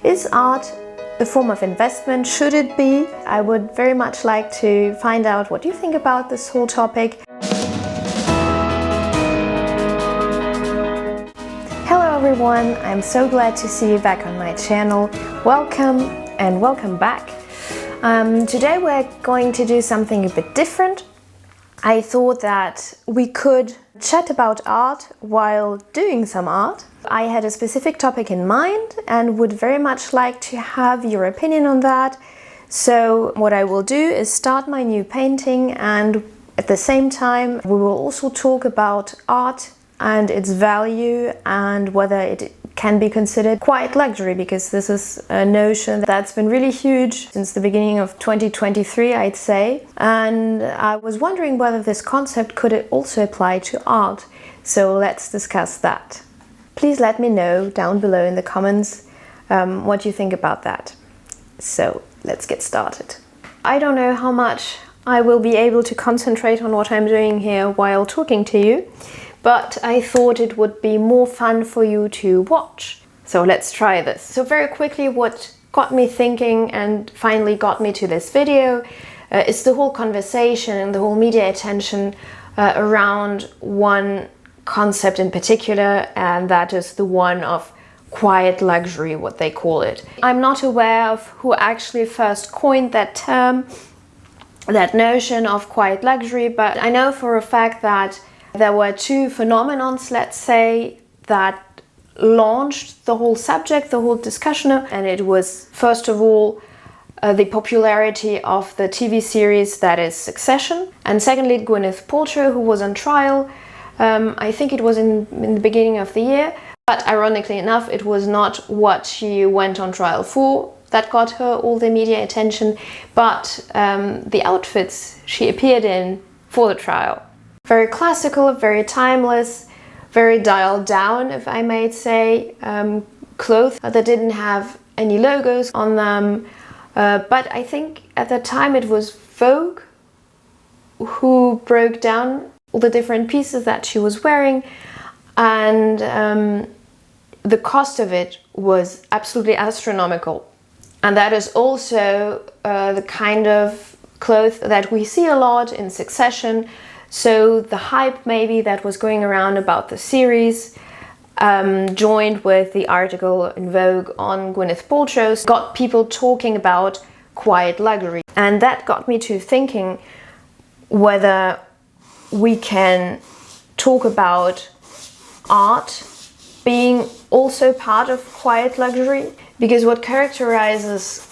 Is art a form of investment? Should it be? I would very much like to find out what you think about this whole topic. Hello everyone, I'm so glad to see you back on my channel. Welcome and welcome back. Today we're going to do something a bit different. I thought that we could chat about art while doing some art. I had a specific topic in mind and would very much like to have your opinion on that. So what I will do is start my new painting, and at the same time we will also talk about art and its value and whether it can be considered quiet luxury, because this is a notion that's been really huge since the beginning of 2023, I'd say. And I was wondering whether this concept could also apply to art. So let's discuss that. Please let me know down below in the comments what you think about that. So let's get started. I don't know how much I will be able to concentrate on what I'm doing here while talking to you, but I thought it would be more fun for you to watch. So let's try this. So very quickly, what got me thinking and finally got me to this video is the whole conversation and the whole media attention around one concept in particular, and that is the one of quiet luxury, what they call it. I'm not aware of who actually first coined that term, that notion of quiet luxury, but I know for a fact that there were two phenomenons, let's say, that launched the whole subject, the whole discussion, and it was first of all the popularity of the TV series that is Succession, and secondly Gwyneth Paltrow, who was on trial. I think it was in the beginning of the year, but ironically enough, it was not what she went on trial for that got her all the media attention, but the outfits she appeared in for the trial. Very classical, very timeless, very dialed down, if I may say, clothes that didn't have any logos on them. But I think at the time it was Vogue who broke down all the different pieces that she was wearing, and the cost of it was absolutely astronomical. And that is also the kind of clothes that we see a lot in Succession. So the hype maybe that was going around about the series, joined with the article in Vogue on Gwyneth Paltrow, got people talking about quiet luxury. And that got me to thinking whether we can talk about art being also part of quiet luxury, because what characterizes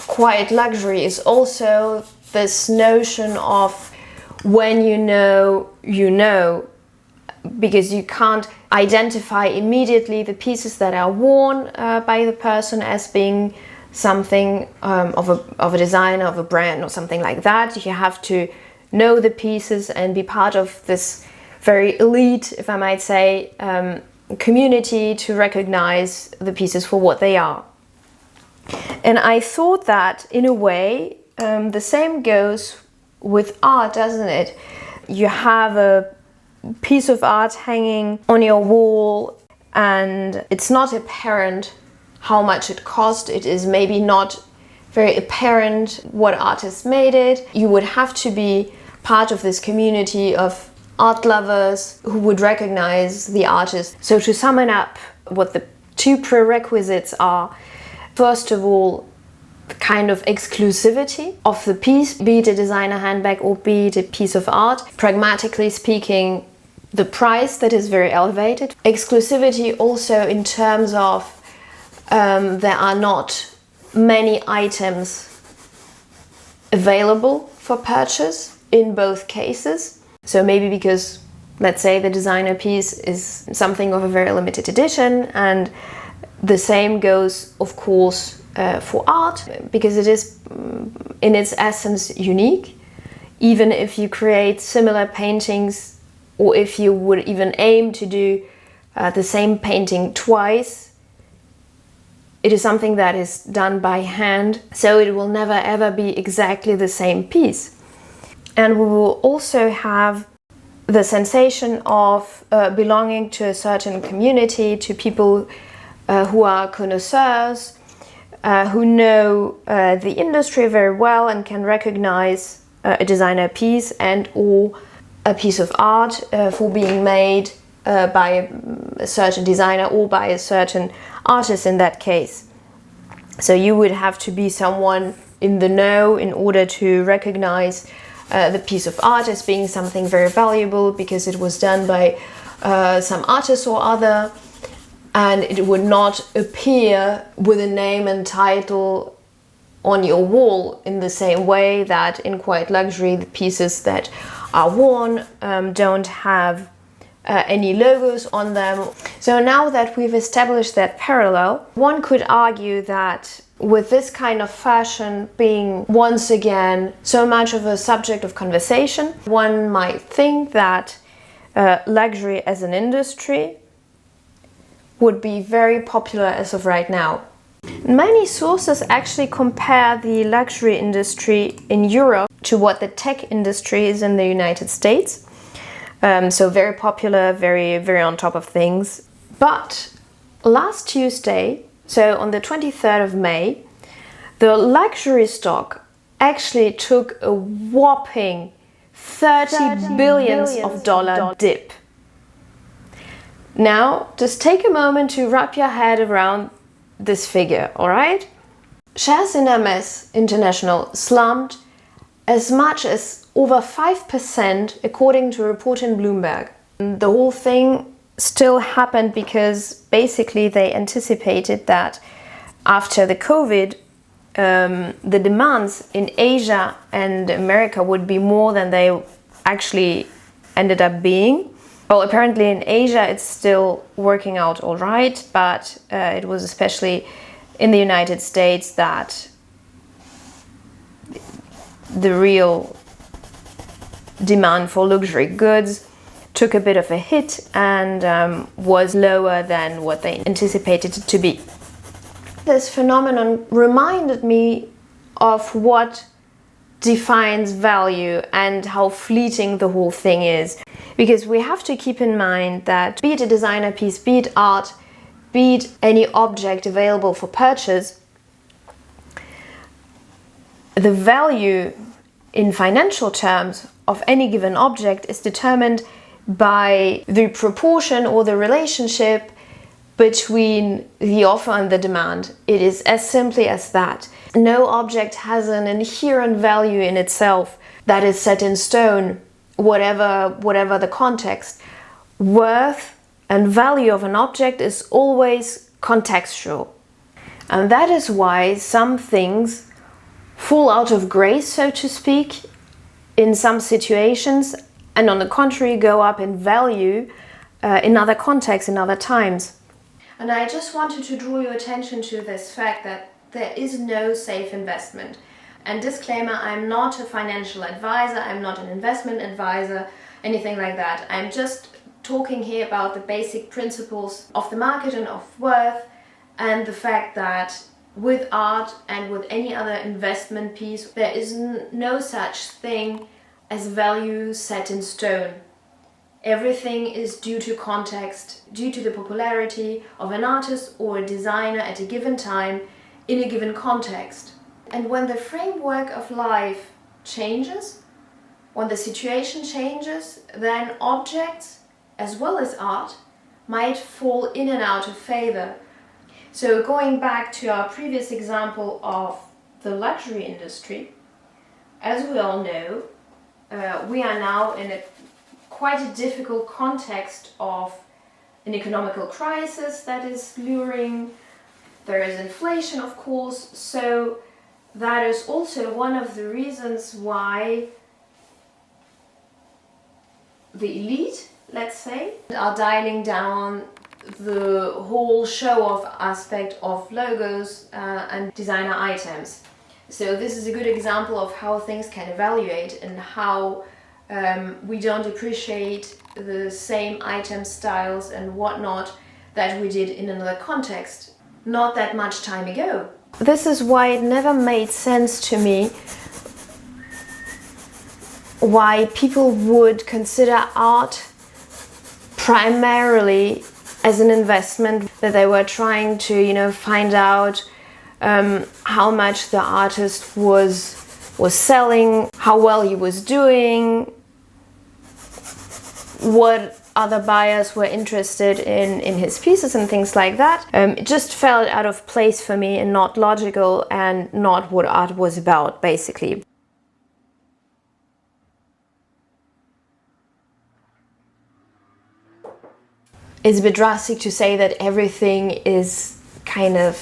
quiet luxury is also this notion of when you know, because you can't identify immediately the pieces that are worn by the person as being something of a designer, of a brand or something like that. You have to know the pieces and be part of this very elite, if I might say, community to recognize the pieces for what they are. And I thought that in a way the same goes with art, doesn't it? You have a piece of art hanging on your wall and it's not apparent how much it cost. It is maybe not very apparent what artist made it. You would have to be part of this community of art lovers who would recognize the artist. So to sum it up, what the two prerequisites are: first of all, the kind of exclusivity of the piece, be it a designer handbag or be it a piece of art. Pragmatically speaking, the price that is very elevated. Exclusivity also in terms of there are not many items available for purchase in both cases. So maybe because, let's say, the designer piece is something of a very limited edition, and the same goes, of course, for art, because it is in its essence unique. Even if you create similar paintings, or if you would even aim to do the same painting twice, it is something that is done by hand, so it will never ever be exactly the same piece. And we will also have the sensation of belonging to a certain community, to people who are connoisseurs, who know the industry very well and can recognize a designer piece and or a piece of art for being made by a certain designer or by a certain artist in that case. So you would have to be someone in the know in order to recognize the piece of art as being something very valuable because it was done by some artist or other, and it would not appear with a name and title on your wall in the same way that in quiet luxury the pieces that are worn don't have any logos on them. So now that we've established that parallel, one could argue that with this kind of fashion being once again so much of a subject of conversation, one might think that luxury as an industry would be very popular as of right now. Many sources actually compare the luxury industry in Europe to what the tech industry is in the United States. So very popular, very, very on top of things. But last Tuesday, so on the 23rd of May, the luxury stock actually took a whopping $30 billion dip. Now, just take a moment to wrap your head around this figure, all right? Shares in Hermès International slumped as much as over 5% according to a report in Bloomberg. The whole thing still happened because basically they anticipated that after the COVID, the demands in Asia and America would be more than they actually ended up being. Well, apparently in Asia it's still working out all right, but it was especially in the United States that the real demand for luxury goods took a bit of a hit and was lower than what they anticipated it to be. This phenomenon reminded me of what defines value and how fleeting the whole thing is. Because we have to keep in mind that be it a designer piece, be it art, be it any object available for purchase, the value in financial terms of any given object is determined by the proportion or the relationship between the offer and the demand. It is as simply as that. No object has an inherent value in itself that is set in stone, whatever the context. Worth and value of an object is always contextual. And that is why some things fall out of grace, so to speak, in some situations, and on the contrary go up in value in other contexts, in other times. And I just wanted to draw your attention to this fact that there is no safe investment. And disclaimer, I'm not a financial advisor, I'm not an investment advisor, anything like that. I'm just talking here about the basic principles of the market and of worth, and the fact that with art and with any other investment piece, there is no such thing as value set in stone. Everything is due to context, due to the popularity of an artist or a designer at a given time in a given context. And when the framework of life changes, when the situation changes, then objects as well as art might fall in and out of favor. So going back to our previous example of the luxury industry, as we all know, we are now in quite a difficult context of an economical crisis that is luring. There is inflation, of course, so that is also one of the reasons why the elite, let's say, are dialing down the whole show-off aspect of logos and designer items. So this is a good example of how things can evaluate and how we don't appreciate the same item styles and whatnot that we did in another context not that much time ago. This is why it never made sense to me why people would consider art primarily as an investment that they were trying to, you know, find out how much the artist was selling, how well he was doing, what other buyers were interested in his pieces and things like that. It just felt out of place for me and not logical and not what art was about, basically. It's a bit drastic to say that everything is kind of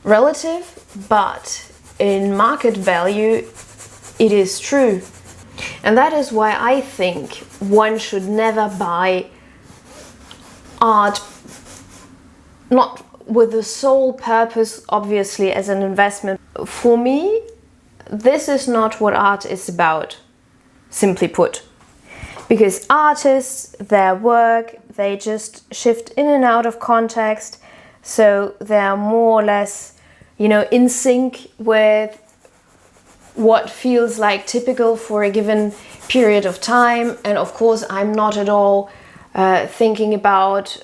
relative, but in market value, it is true. And that is why I think one should never buy art, not with the sole purpose, obviously, as an investment. For me, this is not what art is about, simply put. Because artists, their work, they just shift in and out of context, so they're more or less, you know, in sync with what feels like typical for a given period of time. And of course, I'm not at all thinking about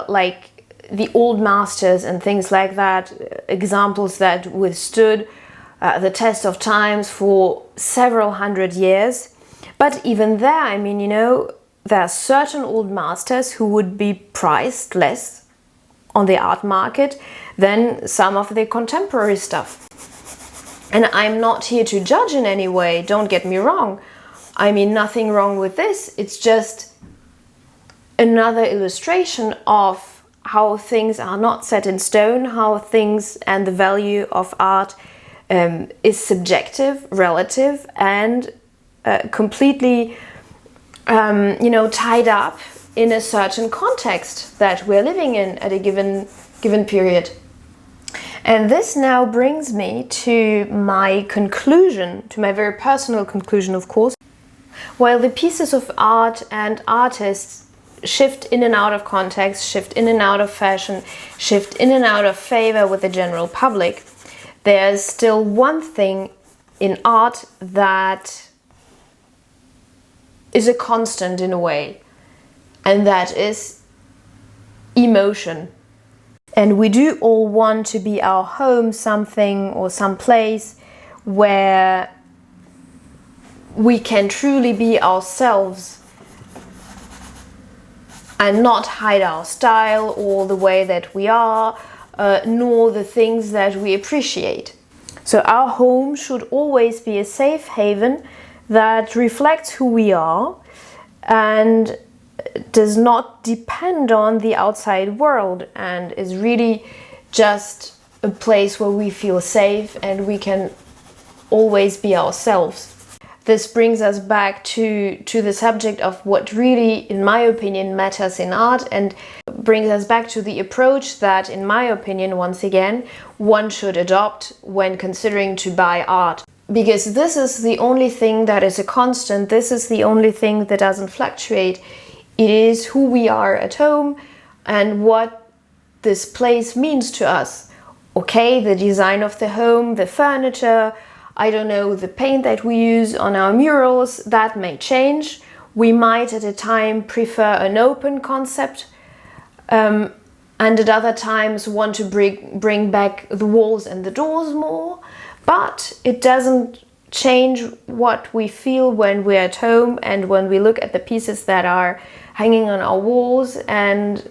like the old masters and things like that, examples that withstood the test of times for several hundred years. But even there, I mean, you know, there are certain old masters who would be priced less on the art market than some of the contemporary stuff. And I'm not here to judge in any way, don't get me wrong. I mean, nothing wrong with this. It's just another illustration of how things are not set in stone, how things and the value of art is subjective, relative, and completely, you know, tied up in a certain context that we're living in at a given period. And this now brings me to my conclusion, to my very personal conclusion, of course. While the pieces of art and artists shift in and out of context, shift in and out of fashion, shift in and out of favor with the general public, there's still one thing in art that is a constant in a way, and that is emotion. And we do all want to be our home something or some place where we can truly be ourselves and not hide our style or the way that we are, nor the things that we appreciate. So our home should always be a safe haven that reflects who we are and does not depend on the outside world, and is really just a place where we feel safe and we can always be ourselves. This brings us back to the subject of what really, in my opinion, matters in art, and brings us back to the approach that, in my opinion, once again, one should adopt when considering to buy art. Because this is the only thing that is a constant, this is the only thing that doesn't fluctuate. It is who we are at home and what this place means to us. Okay, the design of the home, the furniture, I don't know, the paint that we use on our murals, that may change. We might at a time prefer an open concept, and at other times want to bring back the walls and the doors more. But it doesn't change what we feel when we're at home and when we look at the pieces that are hanging on our walls and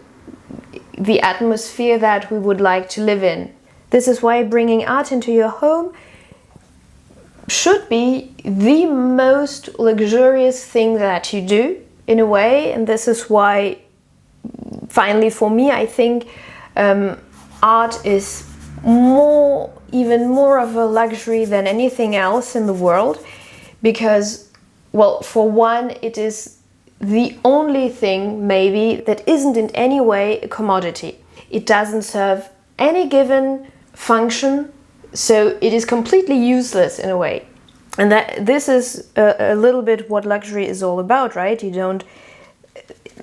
the atmosphere that we would like to live in. This is why bringing art into your home should be the most luxurious thing that you do, in a way. And this is why, finally, for me, I think art is even more of a luxury than anything else in the world, because, well, for one, it is the only thing maybe that isn't in any way a commodity. It doesn't serve any given function, so it is completely useless in a way. And that this is a little bit what luxury is all about, right?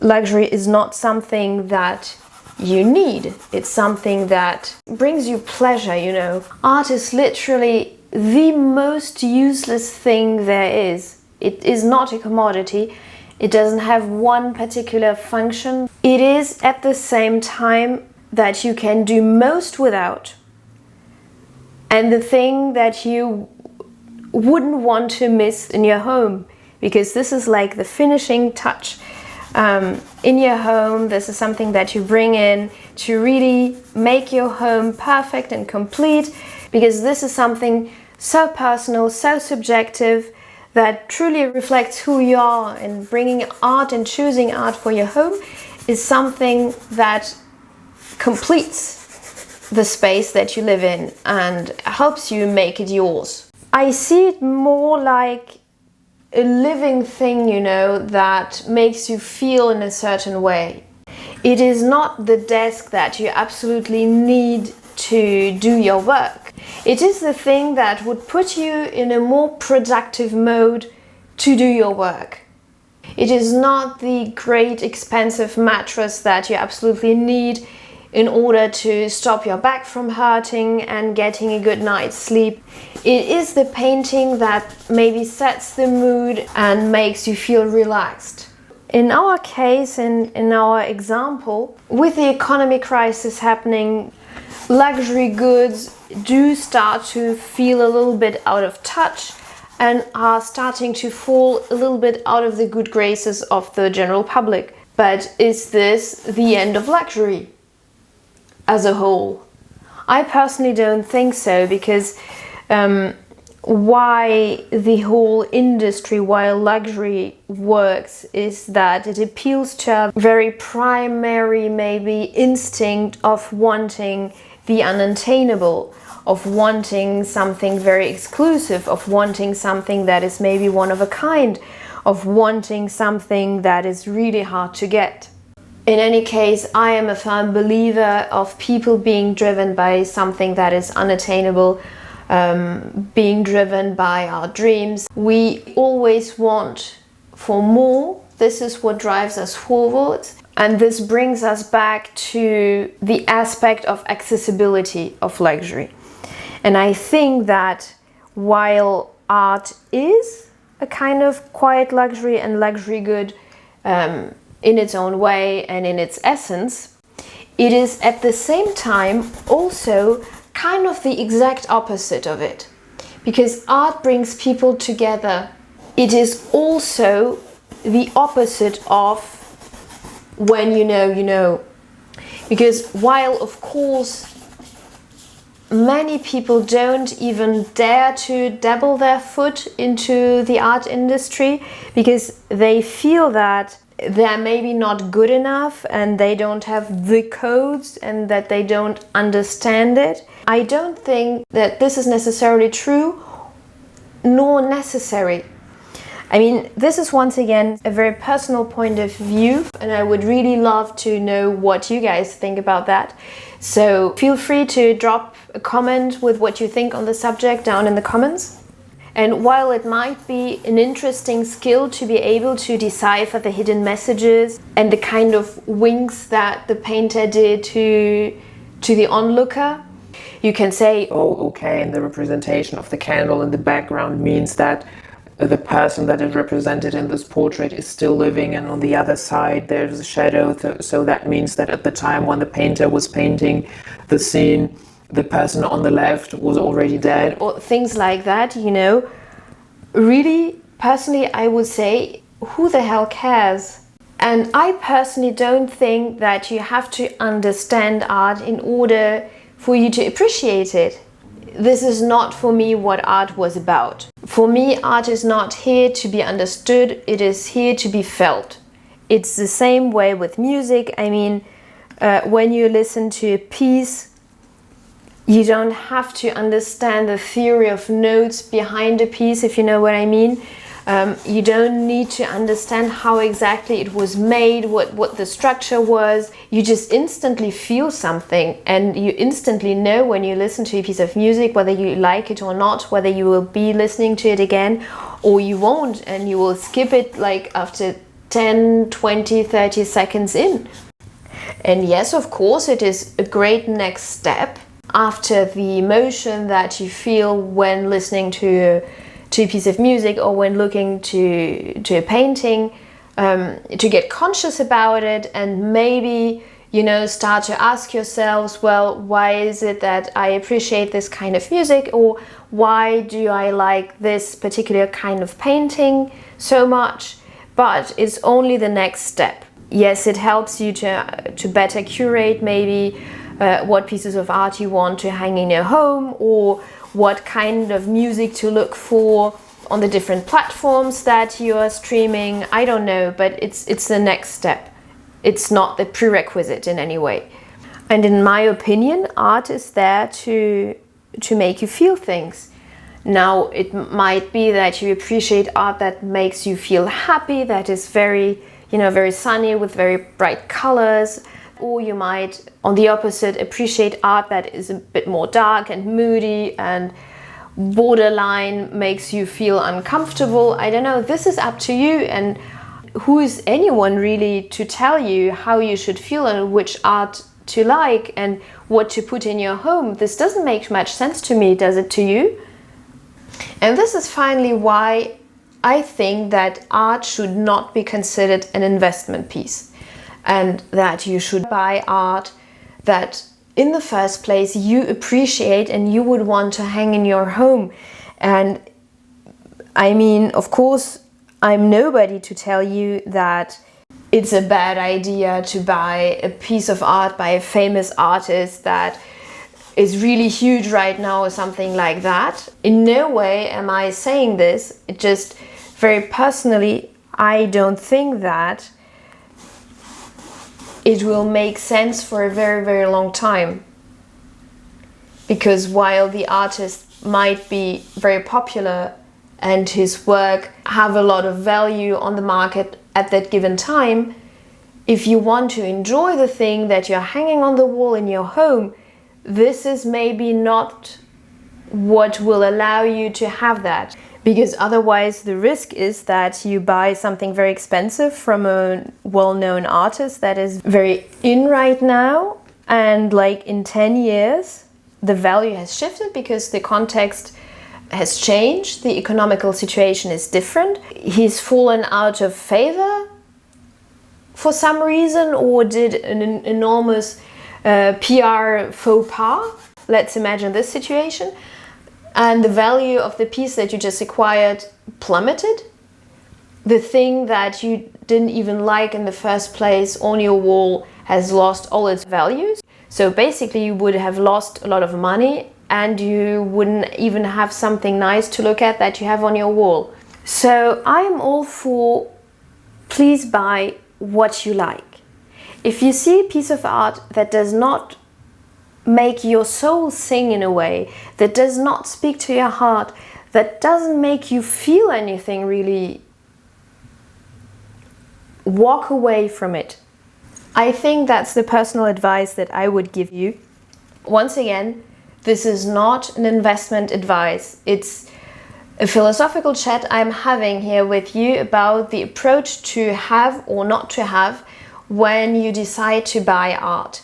Luxury is not something that you need. It's something that brings you pleasure, you know. Art is literally the most useless thing there is. It is not a commodity. It doesn't have one particular function. It is at the same time that you can do most without, and the thing that you wouldn't want to miss in your home, because this is like the finishing touch in your home. This is something that you bring in to really make your home perfect and complete, because this is something so personal, so subjective, that truly reflects who you are. And bringing art and choosing art for your home is something that completes the space that you live in and helps you make it yours. I see it more like a living thing, you know, that makes you feel in a certain way. It is not the desk that you absolutely need to do your work. It is the thing that would put you in a more productive mode to do your work. It is not the great expensive mattress that you absolutely need in order to stop your back from hurting and getting a good night's sleep. It is the painting that maybe sets the mood and makes you feel relaxed. In our case, in our example, with the economic crisis happening, luxury goods do start to feel a little bit out of touch and are starting to fall a little bit out of the good graces of the general public. But is this the end of luxury as a whole? I personally don't think so, because why the whole industry, why luxury works, is that it appeals to a very primary, maybe, instinct of wanting the unattainable, of wanting something very exclusive, of wanting something that is maybe one of a kind, of wanting something that is really hard to get. In any case, I am a firm believer of people being driven by something that is unattainable, being driven by our dreams. We always want for more. This is what drives us forward. And this brings us back to the aspect of accessibility of luxury. And I think that while art is a kind of quiet luxury and luxury good in its own way and in its essence, it is at the same time also kind of the exact opposite of it. Because art brings people together. It is also the opposite of when you know, you know. Because while of course many people don't even dare to dabble their foot into the art industry because they feel that they're maybe not good enough and they don't have the codes and that they don't understand it, I don't think that this is necessarily true nor necessary. I mean, this is once again a very personal point of view, and I would really love to know what you guys think about that. So feel free to drop a comment with what you think on the subject down in the comments. And while it might be an interesting skill to be able to decipher the hidden messages and the kind of winks that the painter did to the onlooker, you can say, oh, okay, and the representation of the candle in the background means that the person that is represented in this portrait is still living, and on the other side there's a shadow, so that means that at the time when the painter was painting the scene, the person on the left was already dead. Or things like that, you know. Really, personally, I would say, who the hell cares? And I personally don't think that you have to understand art in order for you to appreciate it. This is not for me what art was about. For me, art is not here to be understood, it is here to be felt. It's the same way with music. I mean, when you listen to a piece, you don't have to understand the theory of notes behind a piece, if you know what I mean. You don't need to understand how exactly it was made, what the structure was. You just instantly feel something, and you instantly know when you listen to a piece of music whether you like it or not, whether you will be listening to it again or you won't, and you will skip it like after 10, 20, 30 seconds in. And yes, of course, it is a great next step after the emotion that you feel when listening to a piece of music or when looking to a painting, to get conscious about it and maybe start to ask yourselves, well, why is it that I appreciate this kind of music, or why do I like this particular kind of painting so much? But it's only the next step. Yes, it helps you to better curate maybe what pieces of art you want to hang in your home, or what kind of music to look for on the different platforms that you are streaming. I don't know, but it's the next step. It's not the prerequisite in any way. And in my opinion, art is there to make you feel things. Now, it might be that you appreciate art that makes you feel happy, that is very, very sunny with very bright colors. Or you might, on the opposite, appreciate art that is a bit more dark and moody and borderline makes you feel uncomfortable. I don't know, this is up to you, and who is anyone really to tell you how you should feel and which art to like and what to put in your home? This doesn't make much sense to me, does it to you? And this is finally why I think that art should not be considered an investment piece, and that you should buy art that in the first place you appreciate and you would want to hang in your home. And I mean, of course, I'm nobody to tell you that it's a bad idea to buy a piece of art by a famous artist that is really huge right now or something like that. In no way am I saying this. It just, very personally, I don't think that it will make sense for a very, very long time. Because while the artist might be very popular and his work have a lot of value on the market at that given time, if you want to enjoy the thing that you're hanging on the wall in your home, this is maybe not what will allow you to have that. Because otherwise the risk is that you buy something very expensive from a well-known artist that is very in right now, and like in 10 years the value has shifted because the context has changed, the economical situation is different, he's fallen out of favor for some reason, or did an enormous PR faux pas. Let's imagine this situation. And the value of the piece that you just acquired plummeted. The thing that you didn't even like in the first place on your wall has lost all its values. So basically you would have lost a lot of money, and you wouldn't even have something nice to look at that you have on your wall. So I'm all for, please buy what you like. If you see a piece of art that does not make your soul sing in a way, that does not speak to your heart, that doesn't make you feel anything really, walk away from it. I think that's the personal advice that I would give you. Once again, this is not an investment advice. It's a philosophical chat I'm having here with you about the approach to have or not to have when you decide to buy art.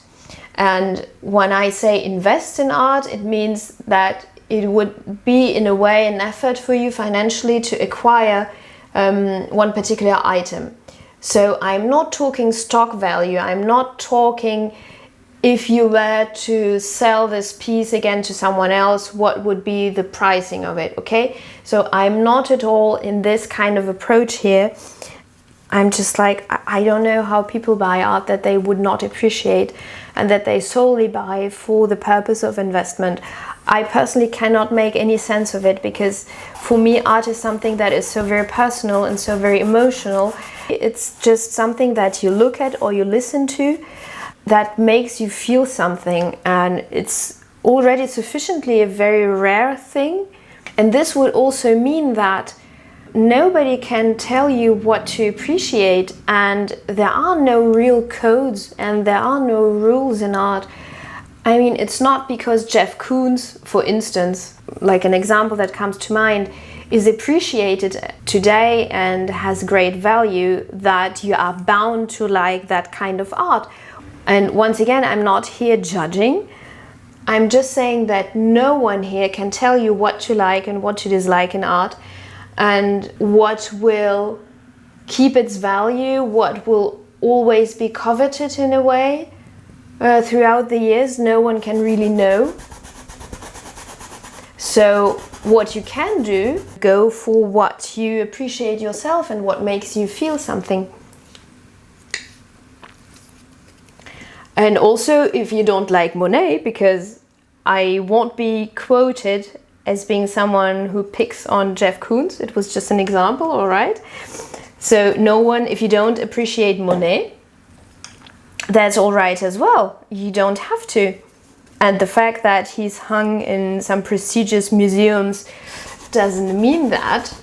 And when I say invest in art, it means that it would be in a way an effort for you financially to acquire one particular item. So I'm not talking stock value, I'm not talking if you were to sell this piece again to someone else, what would be the pricing of it, okay? So I'm not at all in this kind of approach here. I'm just like, I don't know how people buy art that they would not appreciate and that they solely buy for the purpose of investment. I personally cannot make any sense of it, because for me art is something that is so very personal and so very emotional. It's just something that you look at or you listen to that makes you feel something, and it's already sufficiently a very rare thing. And this would also mean that nobody can tell you what to appreciate, and there are no real codes and there are no rules in art. I mean, it's not because Jeff Koons, for instance, like an example that comes to mind, is appreciated today and has great value, that you are bound to like that kind of art. And once again, I'm not here judging. I'm just saying that no one here can tell you what to like and what to dislike in art, and what will keep its value, what will always be coveted in a way. throughout the years, no one can really know. So what you can do, go for what you appreciate yourself and what makes you feel something. And also, if you don't like Monet, because I won't be quoted as being someone who picks on Jeff Koons, it was just an example, all right? So no one, if you don't appreciate Monet, that's all right as well. You don't have to. And the fact that he's hung in some prestigious museums doesn't mean that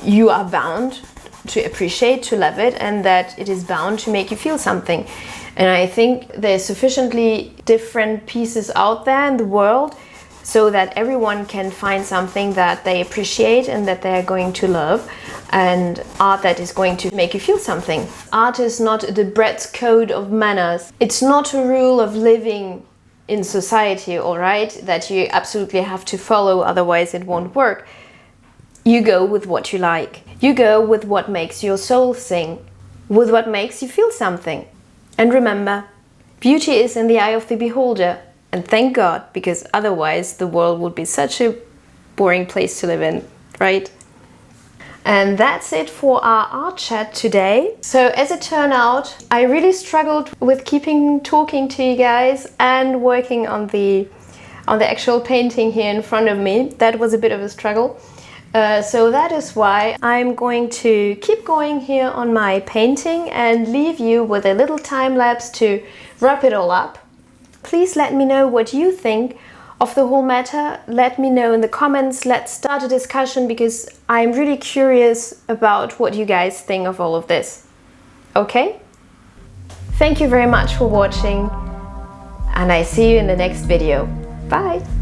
you are bound to appreciate, to love it, and that it is bound to make you feel something. And I think there's sufficiently different pieces out there in the world so that everyone can find something that they appreciate and that they're going to love, and art that is going to make you feel something. Art is not the Brett's code of manners. It's not a rule of living in society, all right, that you absolutely have to follow, otherwise it won't work. You go with what you like. You go with what makes your soul sing, with what makes you feel something. And remember, beauty is in the eye of the beholder. And thank God, because otherwise the world would be such a boring place to live in, right? And that's it for our art chat today. So as it turned out, I really struggled with talking to you guys and working on the actual painting here in front of me. That was a bit of a struggle. So that is why I'm going to keep going here on my painting and leave you with a little time lapse to wrap it all up. Please let me know what you think of the whole matter. Let me know in the comments. Let's start a discussion, because I'm really curious about what you guys think of all of this. Okay? Thank you very much for watching, and I see you in the next video. Bye!